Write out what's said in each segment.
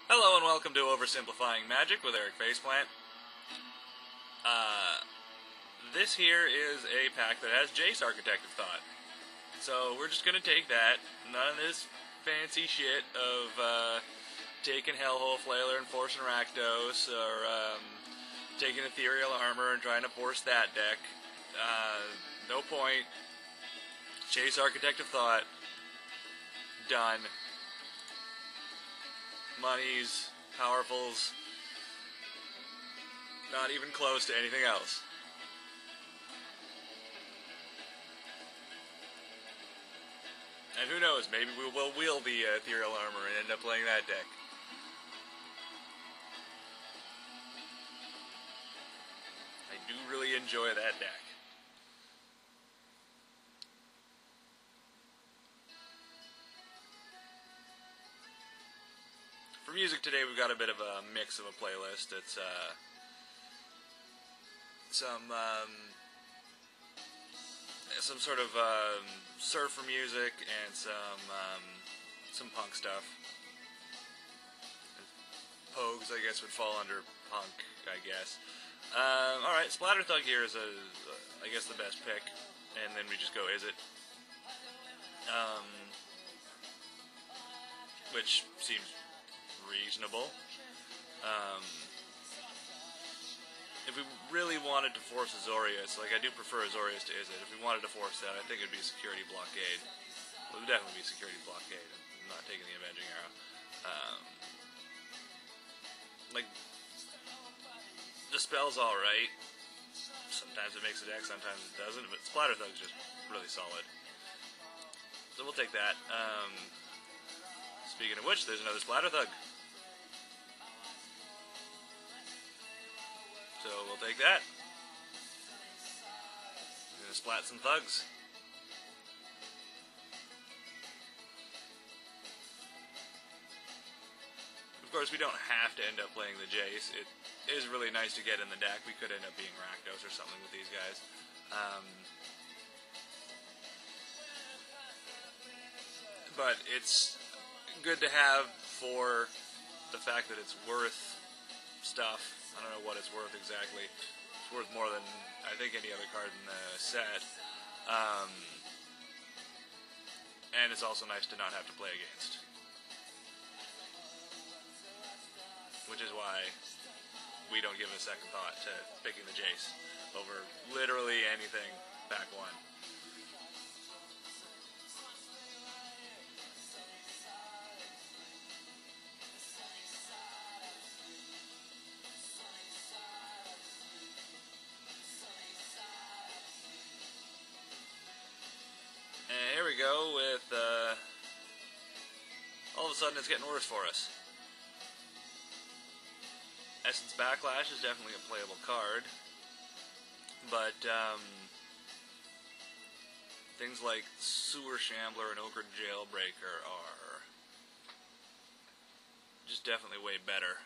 Hello and welcome to Oversimplifying Magic with Eric Faceplant. This here is a pack that has Jace Architect of Thought. So we're just going to take that, none of this fancy shit of taking Hellhole Flailer and forcing Rakdos, or taking Ethereal Armor and trying to force that deck. No point. Jace Architect of Thought. Done. Monies, powerfuls, not even close to anything else. And who knows, maybe we will wield the Ethereal Armor and end up playing that deck. I do really enjoy that deck. For music today, we've got a bit of a mix of a playlist. It's some sort of surfer music and some punk stuff. Pogues, I guess, would fall under punk, I guess. Alright, Splatter Thug here is, I guess, the best pick. And then we just go, is it? Which seems reasonable. If we really wanted to force Azorius, like I do prefer Azorius to Izzet, if we wanted to force that, I think it would be Security Blockade. It would definitely be Security Blockade. I'm not taking the Avenging Arrow. Like, the spell's alright. Sometimes it makes a deck, sometimes it doesn't, but Splatter Thug's just really solid. So we'll take that. Speaking of which, there's another Splatter Thug. So we'll take that. I'm gonna splat some thugs. Of course, we don't have to end up playing the Jace. It is really nice to get in the deck. We could end up being Rakdos or something with these guys. But it's good to have for the fact that it's worth stuff. I don't know what it's worth exactly. It's worth more than, I think, any other card in the set. And it's also nice to not have to play against. Which is why we don't give it a second thought to picking the Jace over literally anything back one. And here we go with, all of a sudden it's getting worse for us. Essence Backlash is definitely a playable card, but things like Sewer Shambler and Ochre Jailbreaker are just definitely way better.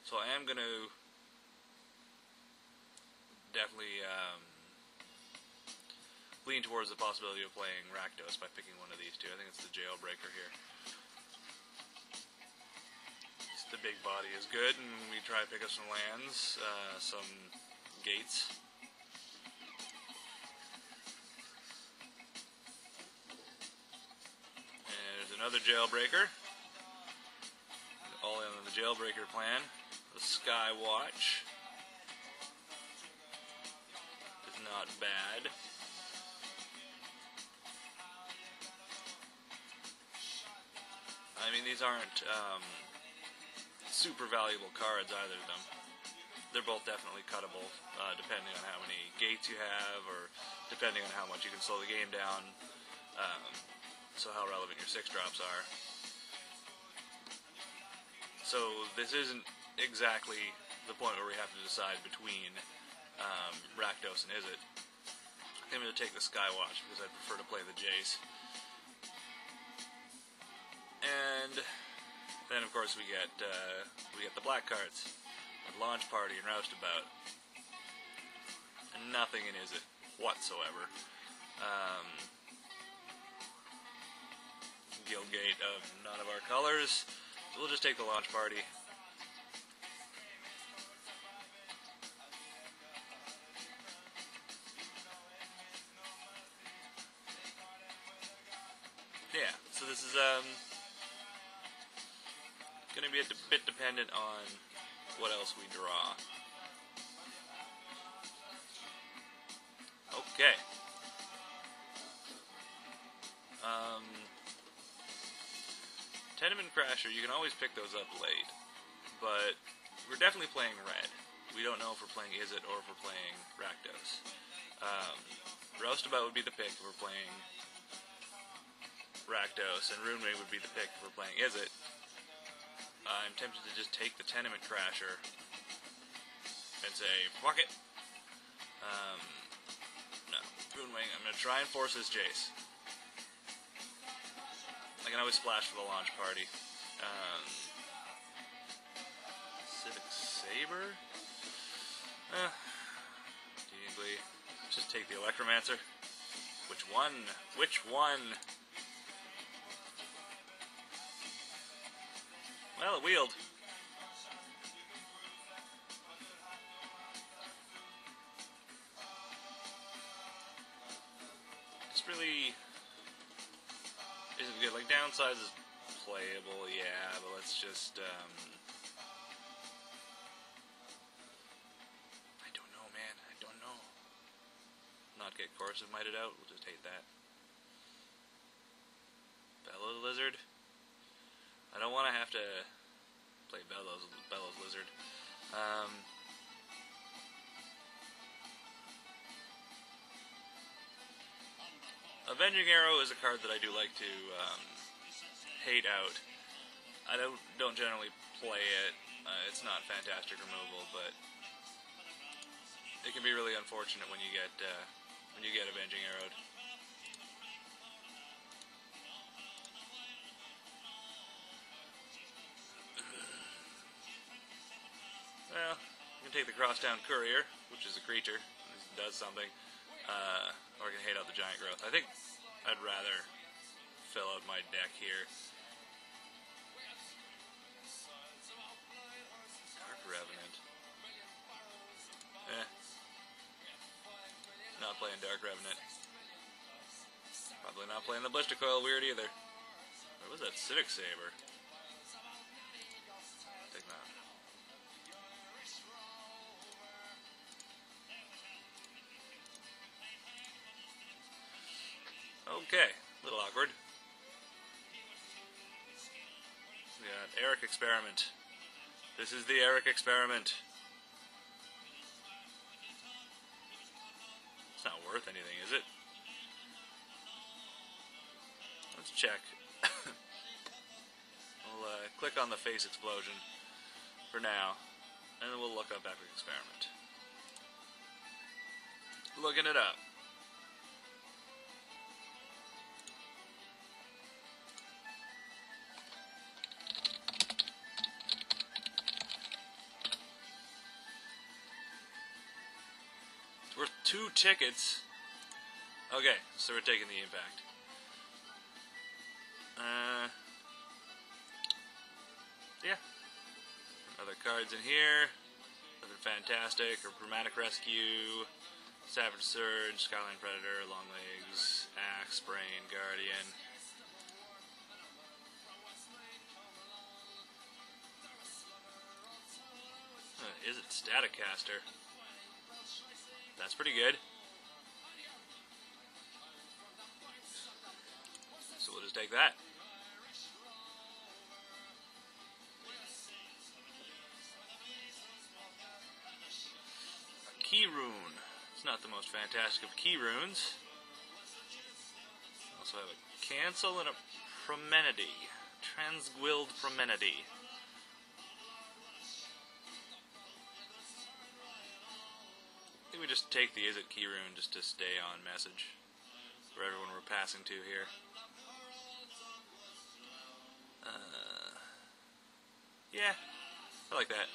So I am going to definitely lean towards the possibility of playing Rakdos by picking one of these two. I think it's the Jailbreaker here. The big body is good, and we try to pick up some lands, some gates. And there's another Jailbreaker. All in on the Jailbreaker plan. The Skywatch is not bad. I mean, these aren't super valuable cards, either of them. They're both definitely cuttable, depending on how many gates you have, or depending on how much you can slow the game down, so how relevant your 6-drops are. So this isn't exactly the point where we have to decide between Rakdos and Izzet. I'm going to take the Skywatch because I prefer to play the Jace. And then, of course, we get the black cards, with Launch Party and Roustabout, and nothing in Izzet whatsoever. Guild gate of none of our colors. So we'll just take the launch party. Yeah, so this is going to be a bit dependent on what else we draw. Okay. Tenement Crasher, you can always pick those up late, but we're definitely playing red. We don't know if we're playing Izzet or if we're playing Rakdos. Roustabout would be the pick if we're playing Rakdos, and Runewing would be the pick if we're playing Izzet. I'm tempted to just take the Tenement Crasher and say, fuck it. No, Runewing, I'm going to try and force this Jace. I can always splash for the launch party. Civic Saber? Deeply. Just take the Electromancer. Which one? Which one? Well, it wheeled. Just really isn't good. Like, downsize is playable, yeah, but let's just, I don't know, man. I don't know. Not get Corsive Mighted out. We'll just hate that. Bellows Lizard. I don't want to have to play Bellows Lizard. Avenging Arrow is a card that I do like to hate out. I don't generally play it. It's not fantastic removal, but it can be really unfortunate when you get Avenging Arrowed. Well, you can take the Crosstown Courier, which is a creature, it does something, or I can hate out the Giant Growth. I think I'd rather fill out my deck here. Dark Revenant. Not playing Dark Revenant. Probably not playing the Blister Coil Weird either. What was that? Civic Saber. Take that. Okay, a little awkward. We got Eric Experiment. This is the Eric Experiment. It's not worth anything, is it? Let's check. We'll click on the Face Explosion for now, and then we'll look up Epic Experiment. Looking it up. It's worth 2 tickets. Okay, so we're taking the Impact. Yeah. Other cards in here. Nothing fantastic. Or Chromatic Rescue, Savage Surge, Skyline Predator, Long Legs, Axe, Brain, Guardian. Is it Staticaster? That's pretty good. So we'll just take that. Key Rune. It's not the most fantastic of key runes. Also have a Cancel and a Promenady. Transguild Promenady. I think we just take the Izzet Key Rune just to stay on message for everyone we're passing to here. Yeah, I like that.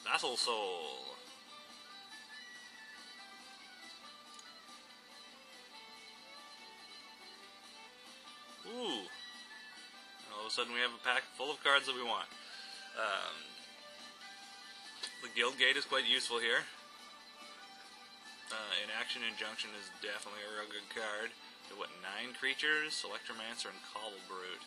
Vassal Soul. of a sudden we have a pack full of cards that we want. The Guild Gate is quite useful here. Inaction Injunction is definitely a real good card. What, 9 creatures? Electromancer and Cobble Brute.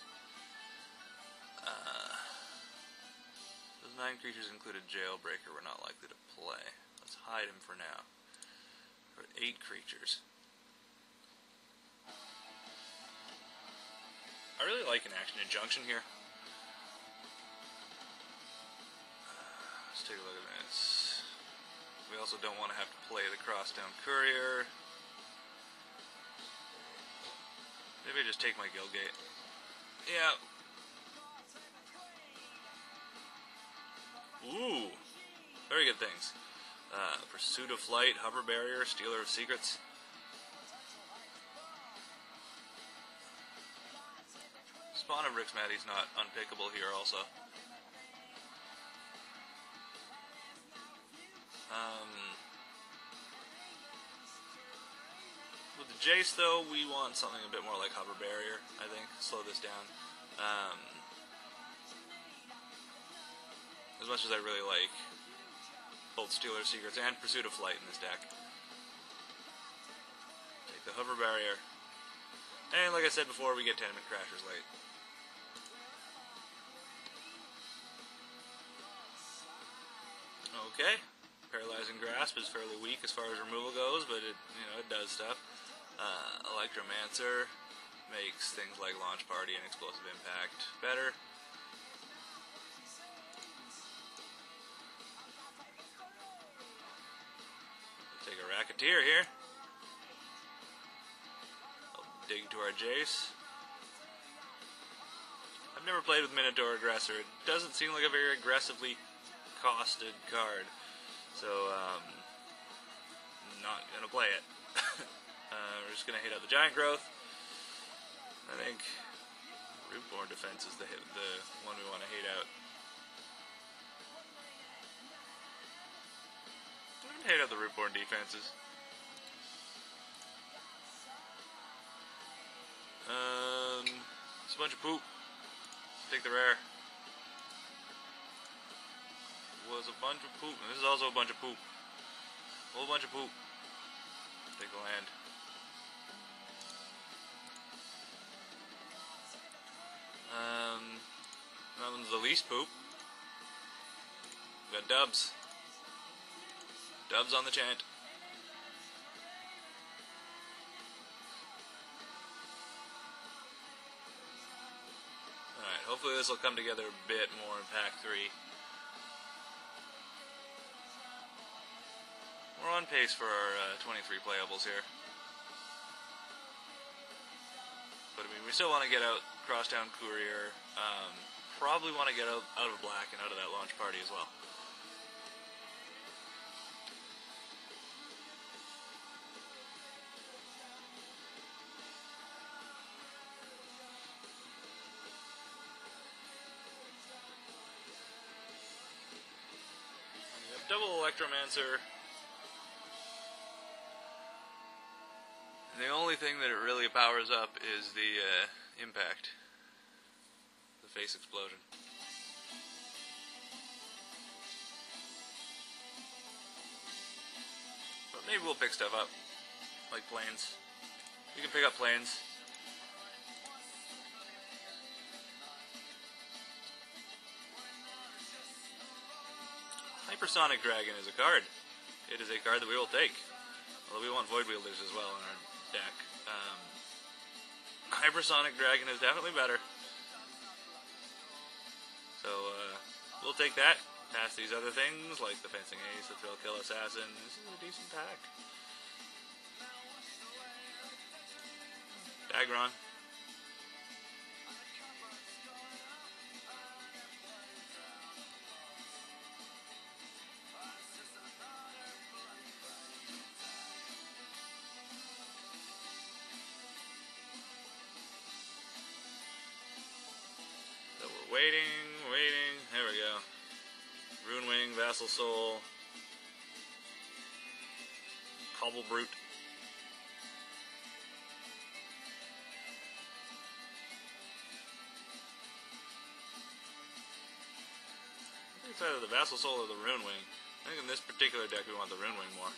Those 9 creatures include a Jailbreaker we're not likely to play. Let's hide him for now. For 8 creatures. I really like Inaction Injunction here. Let's take a look at this. We also don't want to have to play the Crosstown Courier. Maybe I just take my Guild Gate. Yeah. Ooh. Very good things. Pursuit of Flight, Hover Barrier, Stealer of Secrets. Spawn of Rixmatty's not unpickable here also. With the Jace, though, we want something a bit more like Hover Barrier, I think. Slow this down. As much as I really like both Stealer of Secrets and Pursuit of Flight in this deck. Take the Hover Barrier. And like I said before, we get Tenement Crashers late. Okay. Paralyzing Grasp is fairly weak as far as removal goes, but it does stuff. Electromancer makes things like Launch Party and Explosive Impact better. We'll take a Racketeer here. I'll dig to our Jace. I've never played with Minotaur Aggressor. It doesn't seem like a very aggressively costed card. So, not gonna play it. We're just gonna hit out the Giant Growth. I think Rootborn Defense is the one we want to hate out. I'm gonna hate out the Rootborn defenses. It's a bunch of poop. Take the rare. Was a bunch of poop. And this is also a bunch of poop. A whole bunch of poop. Take the land. That one's the least poop. We got Dubs. Dubs on the chant. Alright, hopefully this will come together a bit more in Pack 3. We're on pace for our 23 playables here. But I mean, we still want to get out Crosstown Courier. Probably want to get out of black and out of that Launch Party as well. We have double Electromancer. And the only thing that it really powers up is the impact. The face explosion. But maybe we'll pick stuff up. Like planes. We can pick up planes. Hypersonic Dragon is a card. It is a card that we will take. Although we want Void Wielders as well in our deck. Hypersonic Dragon is definitely better. So, we'll take that. Past these other things, like the Fencing Ace, the Thrill Kill Assassin. This is a decent pack. Dagron. Waiting, there we go. Runewing, Vassal Soul, Cobble Brute. it's either the Vassal Soul or the Rune Wing. I think in this particular deck we want the Rune Wing more.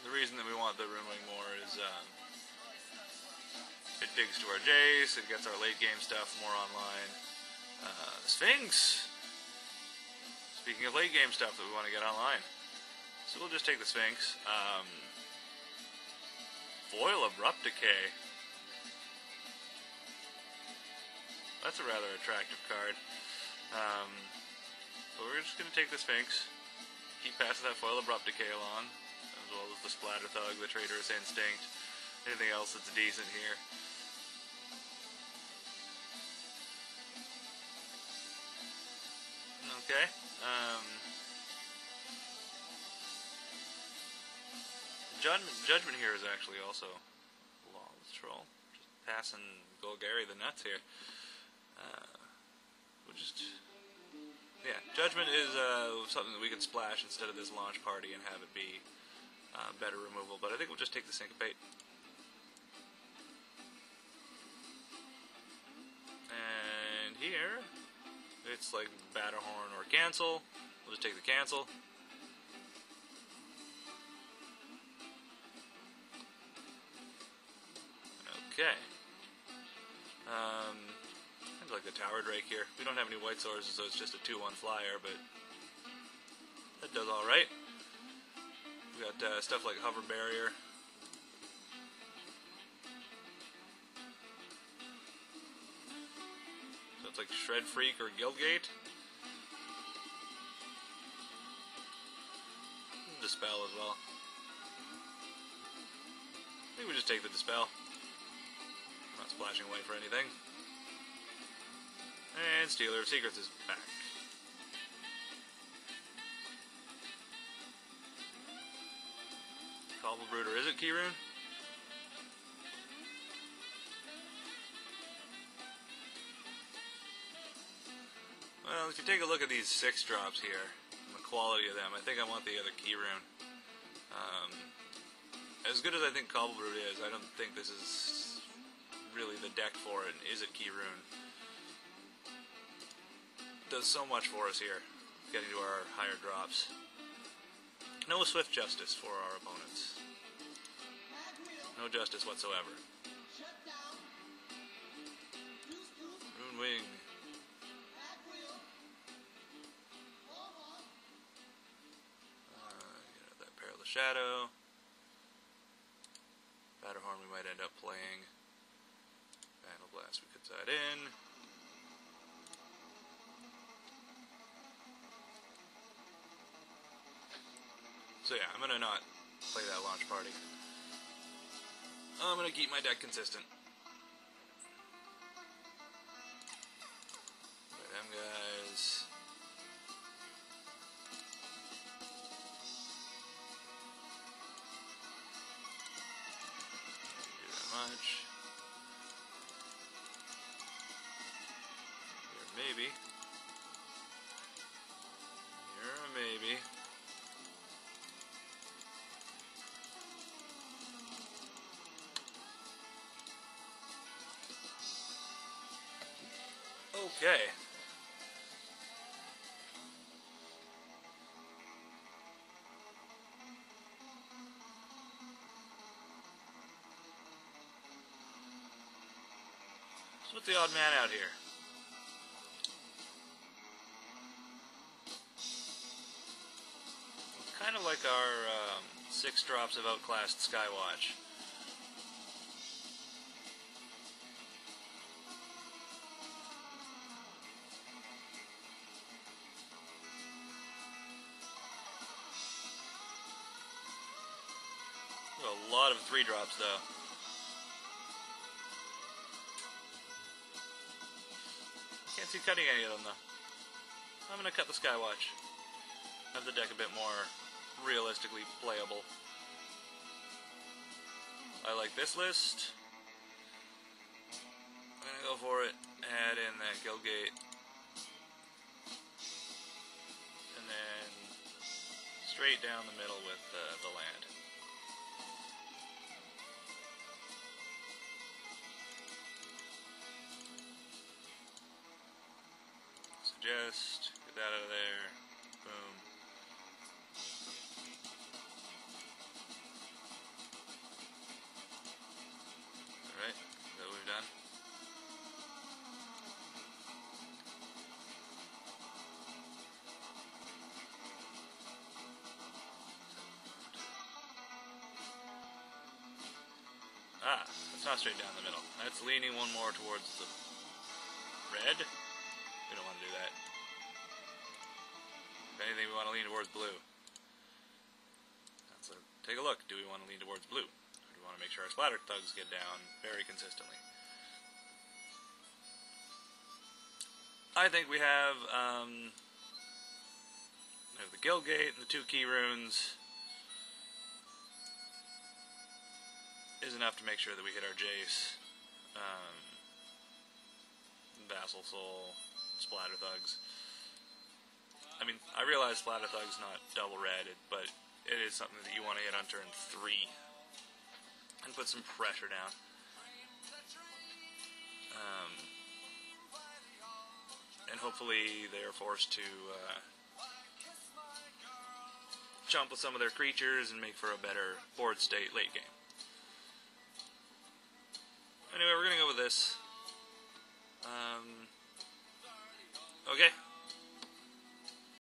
The reason that we want the Rune Wing more is it digs to our Jace, it gets our late game stuff more online. Sphinx! Speaking of late game stuff that we want to get online. So we'll just take the Sphinx. Foil Abrupt Decay. That's a rather attractive card. But we're just going to take the Sphinx. Keep passing that Foil Abrupt Decay along. As well as the Splatter Thug, the Traitorous Instinct. Anything else that's decent here. Okay. Judgment here is actually also Lawless Troll. Just passing Golgari the nuts here. Yeah, Judgment is something that we could splash instead of this launch party and have it be better removal, but I think we'll just take the Syncopate. And here, it's like Batterhorn or Cancel. We'll just take the Cancel. Okay. I'd like the Tower Drake here. We don't have any white sources, so it's just a 2-1 flyer, but that does alright. We got stuff like Hover Barrier. So it's like Shred Freak or Guildgate. Dispel as well. I think we just take the Dispel. Not splashing away for anything. And Stealer of Secrets is back. Cobble Brooder, is it Keyrune? Well, if you take a look at these 6-drops here, and the quality of them, I think I want the other Keyrune. As good as I think Cobble Brood is, I don't think this is really the deck for it. Is it Keyrune? Does so much for us here, getting to our higher drops. No Swift Justice for our opponents. No justice whatsoever. Rune Wing. That Perilous Shadow. Batterhorn we might end up playing. Vandal Blast we could side in. So yeah, I'm going to not play that launch party. I'm going to keep my deck consistent. Play them guys. Don't do that much. Here, maybe. Here, maybe. Okay. So what's the odd man out here? Kind of like our 6 drops of Outclassed Skywatch. A lot of 3-drops though. Can't see cutting any of them though. I'm gonna cut the Skywatch. Have the deck a bit more realistically playable. I like this list. I'm gonna go for it. Add in that Guildgate. straight down the middle with the land. So just get that out of there. Boom. Alright, is that what we've done? Ah, that's not straight down the middle. That's leaning one more towards the red. We don't want to do that. If anything, we want to lean towards blue. So take a look. Do we want to lean towards blue? Or do we want to make sure our splatter thugs get down very consistently? I think we have the guild gate and the 2 key runes is enough to make sure that we hit our Jace, Vassal Soul, Splatter Thugs. I mean, I realize Splatter Thug's not double red, but it is something that you want to hit on turn 3 and put some pressure down. And hopefully they are forced to jump with some of their creatures and make for a better board state late game. Anyway, we're going to go with this. Okay.